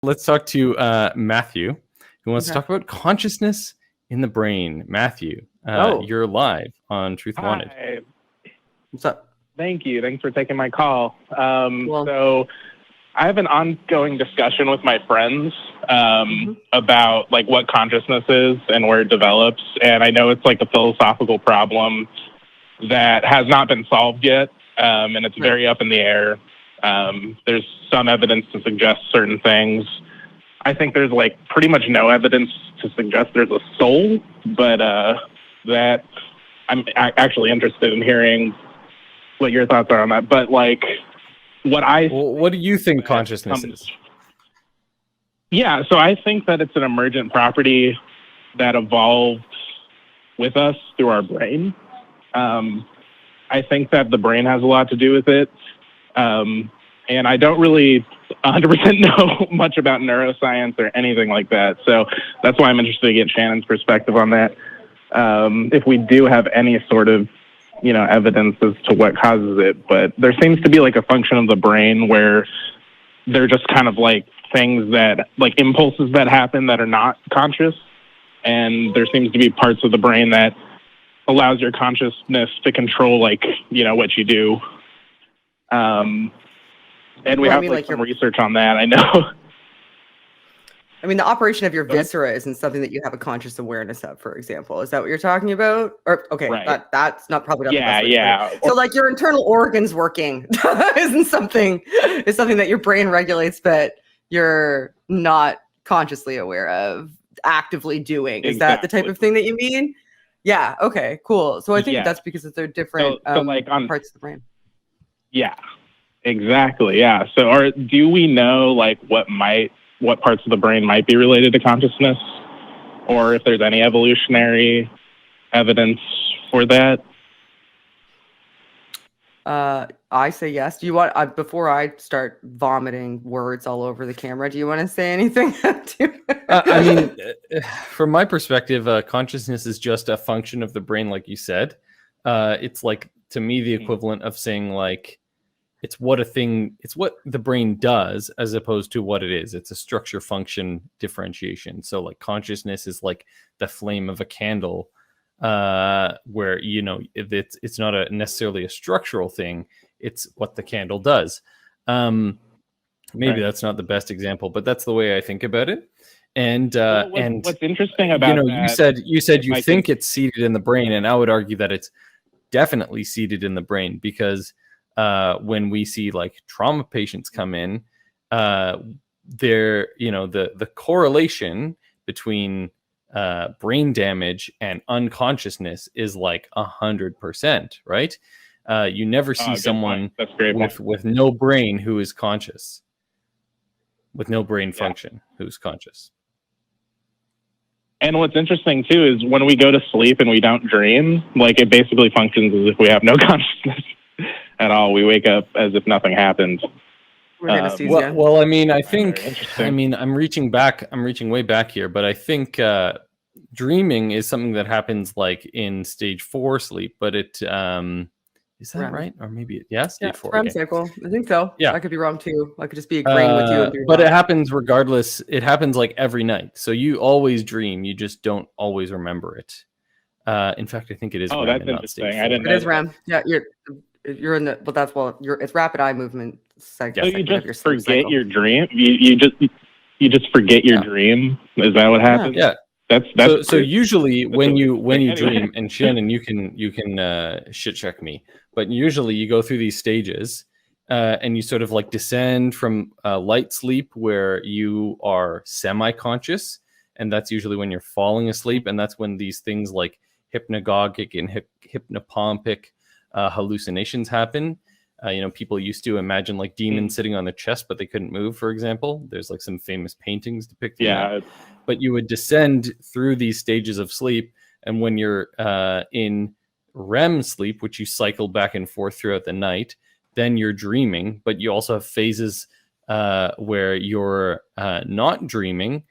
let's talk to Matthew, who wants to Okay. talk about consciousness in the brain. Matthew, Oh. you're live on Truth Wanted. Hi. What's up? Thank you. Thanks for taking my call. Well- So I have an ongoing discussion with my friends about like what consciousness is and where it develops. And I know it's like a philosophical problem that has not been solved yet. And it's very up in the air. There's some evidence to suggest certain things. I think there's like pretty much no evidence to suggest there's a soul, but that I'm actually interested in hearing what your thoughts are on that. But like What do you think consciousness is? Yeah, so I think that it's an emergent property that evolved with us through our brain. I think that the brain has a lot to do with it. And I don't really 100% know much about neuroscience or anything like that. So that's why I'm interested to get Shannon's perspective on that. If we do have any sort of, evidence as to what causes it. But there seems to be like a function of the brain where they're just kind of like things that, like impulses that happen that are not conscious. And there seems to be parts of the brain that allows your consciousness to control, like, what you do. And we have some research on that, I know. I mean, the operation of your viscera isn't something that you have a conscious awareness of, for example. Is that what you're talking about? Or okay, right. that's not probably not Yeah, the best way to yeah. put it. So like your internal organs working is something that your brain regulates, but you're not consciously aware of actively doing. Is that the type of thing that you mean? Yeah. Okay. Cool. So I think that's because they're different so like on parts of the brain. Yeah. Exactly. Yeah. So, do we know like what parts of the brain might be related to consciousness, or if there's any evolutionary evidence for that? I say yes. Do you want before I start vomiting words all over the camera? Do you want to say anything? I mean, from my perspective, consciousness is just a function of the brain, like you said. It's like, to me, the equivalent of saying like it's what the brain does as opposed to what it is. It's a structure function differentiation. So like consciousness is like the flame of a candle, where it's not necessarily a structural thing. It's what the candle does. Maybe that's not the best example, but that's the way I think about it. And what's interesting about that, you said you think it's seated in the brain, and I would argue that it's definitely seated in the brain, because when we see like trauma patients come in, the correlation between brain damage and unconsciousness is like 100%, right? You never see someone with no brain who is conscious, with no brain function who's conscious. And what's interesting too is when we go to sleep and we don't dream, like it basically functions as if we have no consciousness at all. We wake up as if nothing happened. Well, I mean, I think, I'm reaching way back here, but I think dreaming is something that happens like in stage 4 sleep, but it is that right? Or maybe stage 4. REM cycle. I think so. Yeah, I could be wrong too. I could just be agreeing with you. But it happens regardless. It happens like every night. So you always dream. You just don't always remember it. In fact, I think it is. Oh, REM, that's interesting. I didn't know. It is REM. Yeah, you're in the. But it's rapid eye movement. So you just forget your dream. You just forget your dream. Is that what happens? Yeah. That's so usually when you dream, and Shannon, you can shit check me, but usually you go through these stages, and you sort of like descend from light sleep where you are semi-conscious, and that's usually when you're falling asleep, and that's when these things like hypnagogic and hypnopompic hallucinations happen. People used to imagine like demons sitting on their chest, but they couldn't move, for example. There's like some famous paintings depicting that. But you would descend through these stages of sleep, and when you're in REM sleep, which you cycle back and forth throughout the night, then you're dreaming, but you also have phases where you're not dreaming,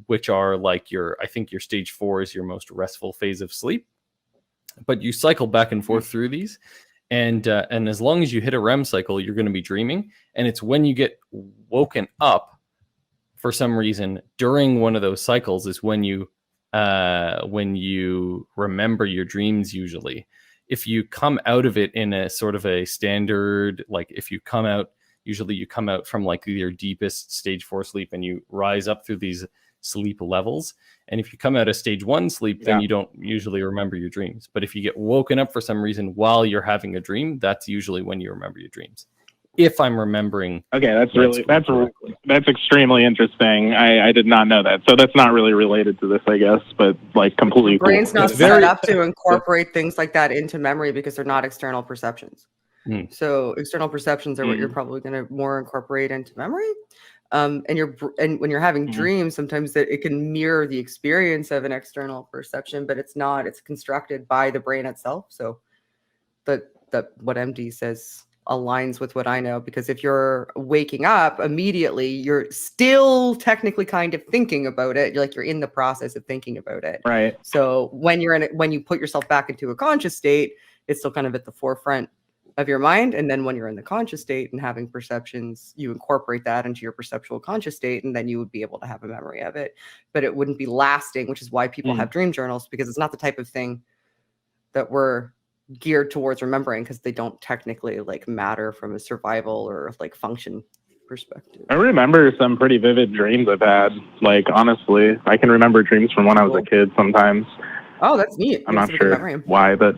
which are like I think your stage 4 is your most restful phase of sleep. But you cycle back and forth through these. And as long as you hit a REM cycle, you're going to be dreaming. And it's when you get woken up for some reason during one of those cycles is when you remember your dreams. Usually, if you come out of it in a sort of a standard, like if you come out, usually you come out from like your deepest stage 4 sleep and you rise up through these sleep levels. And if you come out of stage 1 sleep, then you don't usually remember your dreams. But if you get woken up for some reason while you're having a dream, that's usually when you remember your dreams. If I'm remembering. Okay, that's extremely interesting. I did not know that. So that's not really related to this, I guess, but like completely. The brain's not set up to incorporate things like that into memory because they're not external perceptions. So external perceptions are what you're probably going to more incorporate into memory. And when you're having dreams, sometimes it can mirror the experience of an external perception, but it's not. It's constructed by the brain itself. So that what MD says aligns with what I know, because if you're waking up immediately, you're still technically kind of thinking about it. You're in the process of thinking about it. Right. So when you put yourself back into a conscious state, it's still kind of at the forefront of your mind. And then when you're in the conscious state and having perceptions, you incorporate that into your perceptual conscious state, and then you would be able to have a memory of it, but it wouldn't be lasting, which is why people have dream journals, because it's not the type of thing that we're geared towards remembering, because they don't technically matter from a survival or function perspective. I remember some pretty vivid dreams I've had. Honestly, I can remember dreams from when I was a kid sometimes. Oh, that's neat. I'm not sure why, but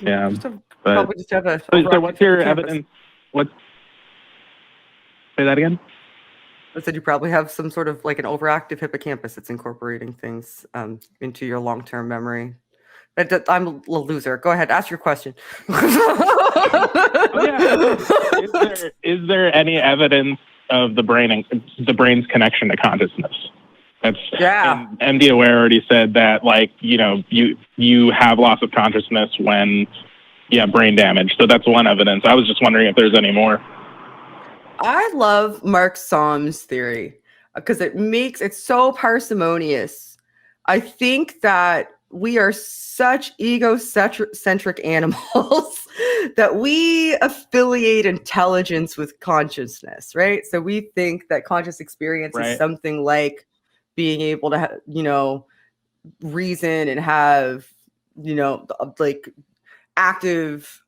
yeah. Probably just have a. So what's your evidence? Say that again? I said you probably have some sort of an overactive hippocampus that's incorporating things into your long-term memory. I'm a loser. Go ahead, ask your question. Is there any evidence of the brain's connection to consciousness? That's MD Aware already said that you have loss of consciousness when you have brain damage. So that's one evidence. I was just wondering if there's any more. I love Mark Somm's theory because it's so parsimonious. I think that we are such egocentric animals that we affiliate intelligence with consciousness, right? So we think that conscious experience is something like being able to, reason and have, active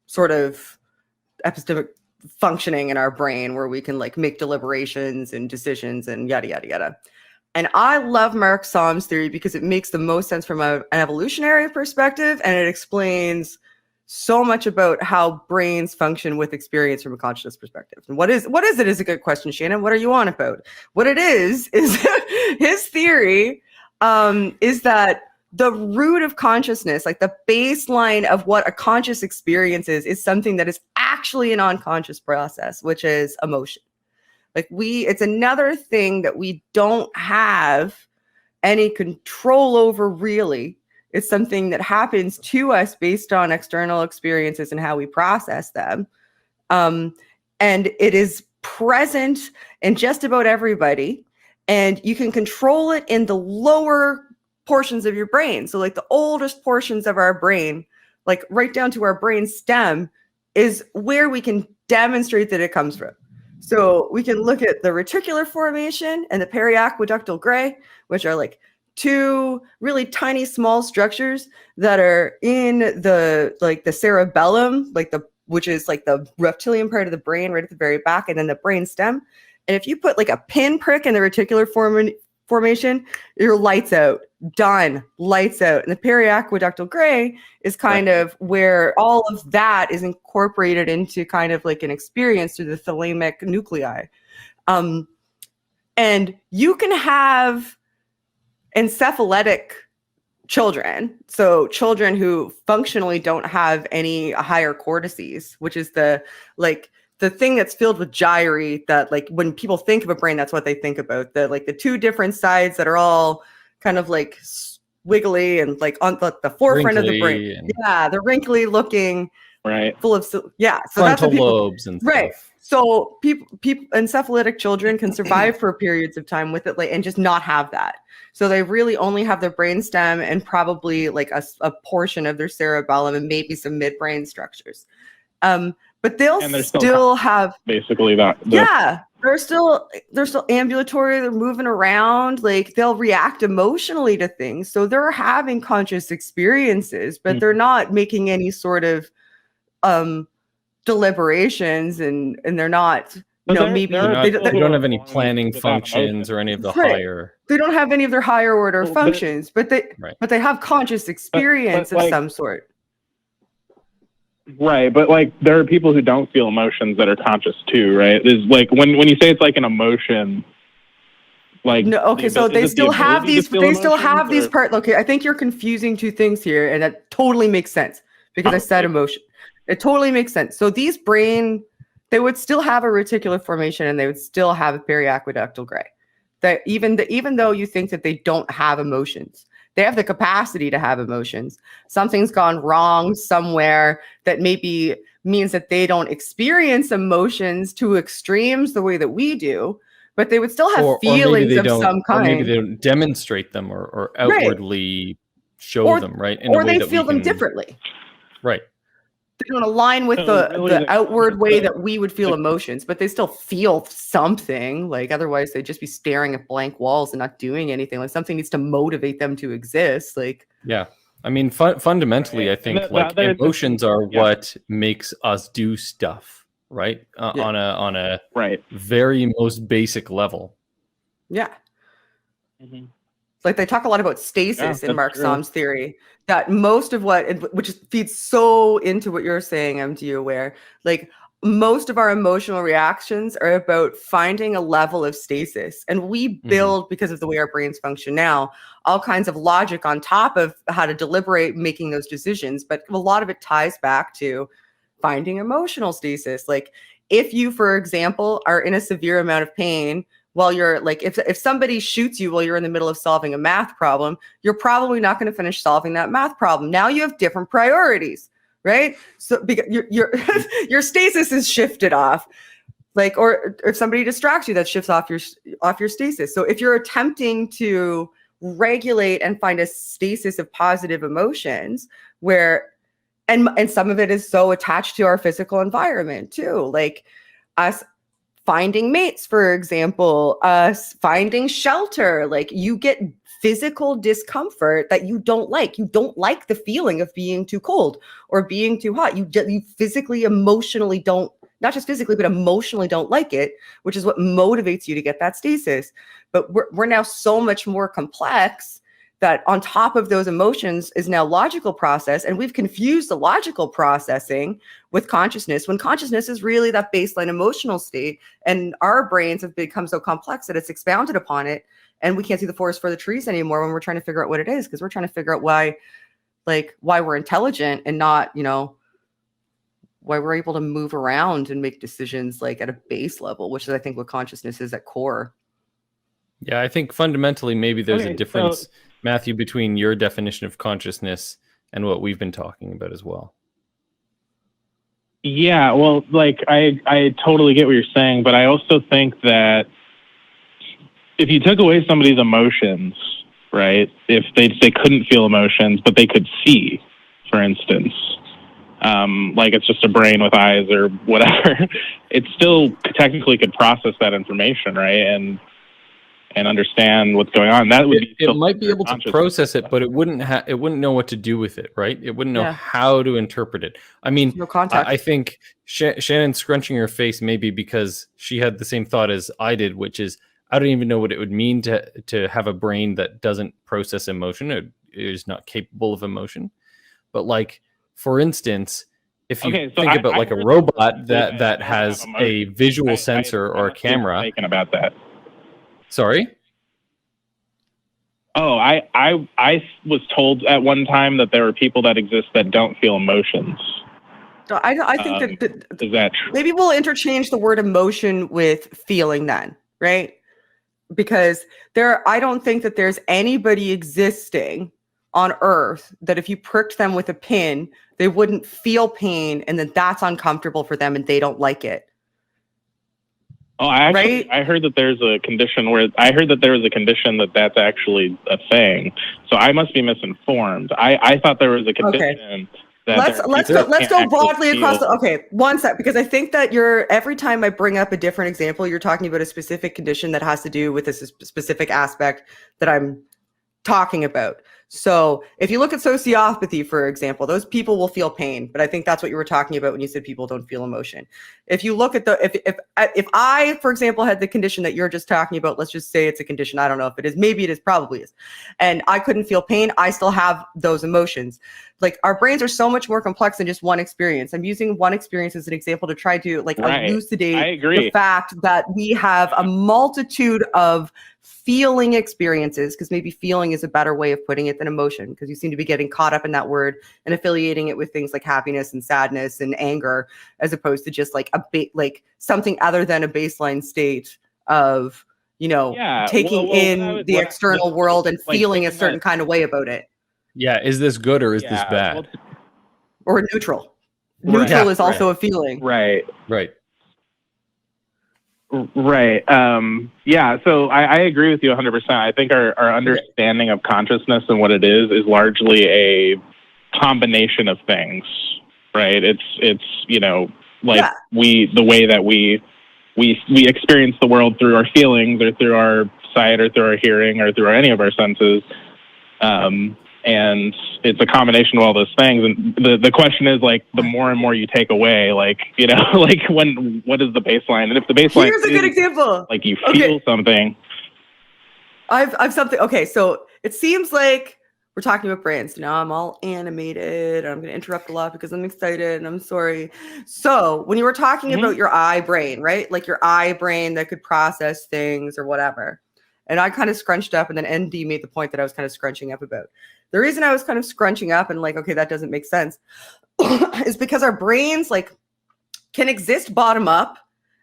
sort of epistemic functioning in our brain where we can make deliberations and decisions and yada, yada, yada. And I love Mark Somm's theory because it makes the most sense from an evolutionary perspective, and it explains so much about how brains function with experience from a consciousness perspective. And what is it is a good question, Shannon. What are you on about? What it is his theory is that the root of consciousness, the baseline of what a conscious experience is something that is actually an unconscious process, which is emotion. It's another thing that we don't have any control over, really. It's something that happens to us based on external experiences and how we process them. And it is present in just about everybody. And you can control it in the lower portions of your brain. So the oldest portions of our brain, right down to our brain stem, is where we can demonstrate that it comes from. So we can look at the reticular formation and the periaqueductal gray, which are two really tiny small structures that are in the cerebellum, which is the reptilian part of the brain right at the very back, and then the brain stem. And if you put a pinprick in the reticular formation, your lights out, done, lights out. And the periaqueductal gray is kind of where all of that is incorporated into kind of an experience through the thalamic nuclei. And you can have encephalitic children, so children who functionally don't have any higher cortices, which is the thing that's filled with gyri, that when people think of a brain, that's what they think about. The two different sides that are all kind of wiggly and on the forefront of the brain. The wrinkly looking, full of so frontal that's what people, lobes and stuff. So people encephalitic children can survive for periods of time with it and just not have that. So they really only have their brainstem and probably a portion of their cerebellum and maybe some midbrain structures. but they'll And still have basically that. Yeah, they're still ambulatory. They're moving around. Like they'll react emotionally to things. So they're having conscious experiences, but they're not making any sort of deliberations, and they're not. You know, maybe they don't have any planning functions or any of the higher. They don't have any of their higher order functions, but they have conscious experience of some sort. Right, but like there are people who don't feel emotions that are conscious too, right? There's like when you say it's like an emotion, like no, okay, so they still have these. They still have these parts. Okay, I think you're confusing two things here, and that totally makes sense because I said emotion. It totally makes sense. So these they would still have a reticular formation, and they would still have a periaqueductal gray. That even though you think that they don't have emotions. They have the capacity to have emotions. Something's gone wrong somewhere that maybe means that they don't experience emotions to extremes the way that we do, but they would still have feelings of some kind. Or maybe they don't demonstrate them or outwardly show them, right? Or they feel them differently. Right. They don't align with the outward way that we would feel emotions, but they still feel something. Like otherwise they'd just be staring at blank walls and not doing anything. Like something needs to motivate them to exist. Like yeah, I mean fundamentally, I think emotions are what makes us do stuff, right? On a very most basic level. Yeah. Mm-hmm. Like they talk a lot about stasis in Mark Somm's theory, that most of which feeds so into what you're saying, MD aware, like most of our emotional reactions are about finding a level of stasis. And we build, because of the way our brains function now, all kinds of logic on top of how to deliberate making those decisions. But a lot of it ties back to finding emotional stasis. Like if you, for example, are in a severe amount of pain, while you're like, if somebody shoots you while you're in the middle of solving a math problem, you're probably not going to finish solving that math problem. Now you have different priorities, right? So because your stasis is shifted off, like, or if somebody distracts you, that shifts off your stasis. So if you're attempting to regulate and find a stasis of positive emotions, where, and some of it is so attached to our physical environment too, like us finding mates, for example, finding shelter. Like you get physical discomfort that you don't like. You don't like the feeling of being too cold or being too hot. You physically, emotionally don't, not just physically, but emotionally don't like it, which is what motivates you to get that stasis. But we're now so much more complex that on top of those emotions is now logical process. And we've confused the logical processing with consciousness, when consciousness is really that baseline emotional state. And our brains have become so complex that it's expounded upon it. And we can't see the forest for the trees anymore when we're trying to figure out what it is, because we're trying to figure out why we're intelligent and not, why we're able to move around and make decisions like at a base level, which is, I think, what consciousness is at core. Yeah, I think fundamentally maybe there's a difference, Matthew, between your definition of consciousness and what we've been talking about as well. Yeah, well, like I totally get what you're saying, but I also think that if you took away somebody's emotions, right? If they couldn't feel emotions, but they could see, for instance, like it's just a brain with eyes or whatever, it still technically could process that information, right? And understand what's going on. That would it might be able to process it, but it wouldn't know what to do with it, right? It wouldn't know how to interpret it. I mean, no context. I think Shannon scrunching her face maybe because she had the same thought as I did, which is I don't even know what it would mean to have a brain that doesn't process emotion. It is not capable of emotion. But like, for instance, if you think about like a robot that has a visual sensor or a camera. Thinking about that. Sorry? Oh, I was told at one time that there are people that exist that don't feel emotions. So I think that is that true? Maybe we'll interchange the word emotion with feeling then, right? Because I don't think that there's anybody existing on Earth that if you pricked them with a pin, they wouldn't feel pain and that that's uncomfortable for them and they don't like it. Oh, I heard that there's a condition that's actually a thing. So I must be misinformed. I thought there was a condition let's go broadly across okay, one sec, because I think that every time I bring up a different example, you're talking about a specific condition that has to do with a specific aspect that I'm talking about. So if you look at sociopathy, for example, those people will feel pain, but I think that's what you were talking about when you said people don't feel emotion. If you look at if I, for example, had the condition that you're just talking about, let's just say it's a condition, I don't know if it is, maybe it is, probably is, and I couldn't feel pain, I still have those emotions. Like, our brains are so much more complex than just one experience. I'm using one experience as an example to try to elucidate the fact that we have a multitude of feeling experiences, because maybe feeling is a better way of putting it than emotion, because you seem to be getting caught up in that word and affiliating it with things like happiness and sadness and anger, as opposed to just like something other than a baseline state of, taking in the external world and feeling a certain kind of way about it. Yeah, is this good or is this bad? Or neutral. Neutral is also a feeling. Right. Yeah, so I agree with you 100%. I think our understanding of consciousness and what it is largely a combination of things, right? It's the way that we experience the world through our feelings or through our sight or through our hearing or through any of our senses. And it's a combination of all those things. And the question is, like, the more and more you take away, what is the baseline? And if the baseline here's a good example. Like, you feel something. I've something. Okay, so it seems like we're talking about brains. Now I'm all animated. I'm going to interrupt a lot because I'm excited and I'm sorry. So when you were talking about your eye brain, right? Like your eye brain that could process things or whatever. And I kind of scrunched up, and then ND made the point that I was kind of scrunching up about. The reason I was kind of scrunching up and like, okay, that doesn't make sense is because our brains can exist bottom up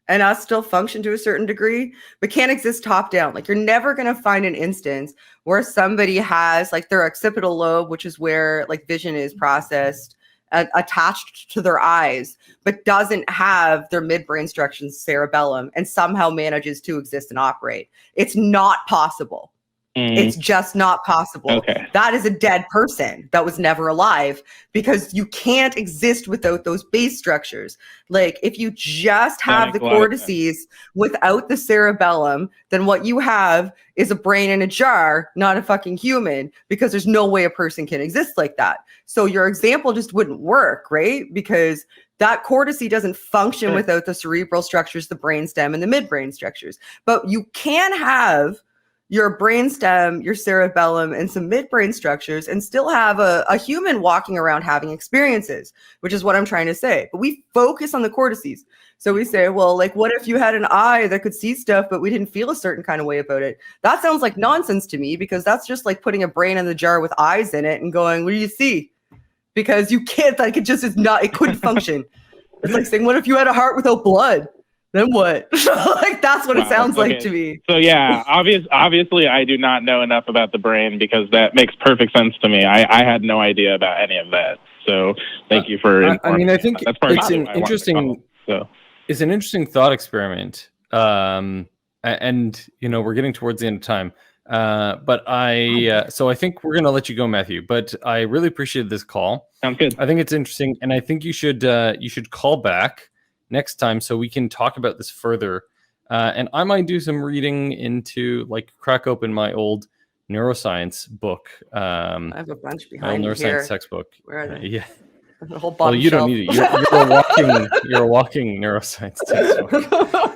and us still function to a certain degree, but can't exist top down. Like, you're never going to find an instance where somebody has like their occipital lobe, which is where like vision is processed, attached to their eyes, but doesn't have their midbrain structures, cerebellum, and somehow manages to exist and operate. It's not possible. It's just not possible. Okay. That is a dead person that was never alive, because you can't exist without those base structures. Like, if you just have the cortices without the cerebellum, then what you have is a brain in a jar, not a fucking human, because there's no way a person can exist like that. So your example just wouldn't work, right? Because that cortice doesn't function without the cerebral structures, the brainstem, and the midbrain structures. But you can have your brainstem, your cerebellum, and some midbrain structures, and still have a human walking around having experiences, which is what I'm trying to say. But we focus on the cortices. So we say, well, like, what if you had an eye that could see stuff, but we didn't feel a certain kind of way about it? That sounds like nonsense to me, because that's just like putting a brain in the jar with eyes in it and going, what do you see? Because you can't, like, it just is not, it couldn't function. It's like saying, what if you had a heart without blood? Then what? Like, that's what it sounds like to me. So yeah, obviously I do not know enough about the brain, because that makes perfect sense to me. I had no idea about any of that. So thank you for informing I think that's it's an interesting it's an interesting thought experiment. And we're getting towards the end of time. But so I think we're gonna let you go, Matthew. But I really appreciated this call. Sounds good. I think it's interesting, and I think you should call back next time so we can talk about this further. And I might do some reading into, like, crack open my old neuroscience book. I have a bunch behind neuroscience here. textbook. Where are they? Yeah. The whole bottom you shelf. don't need it. You're a walking neuroscience textbook.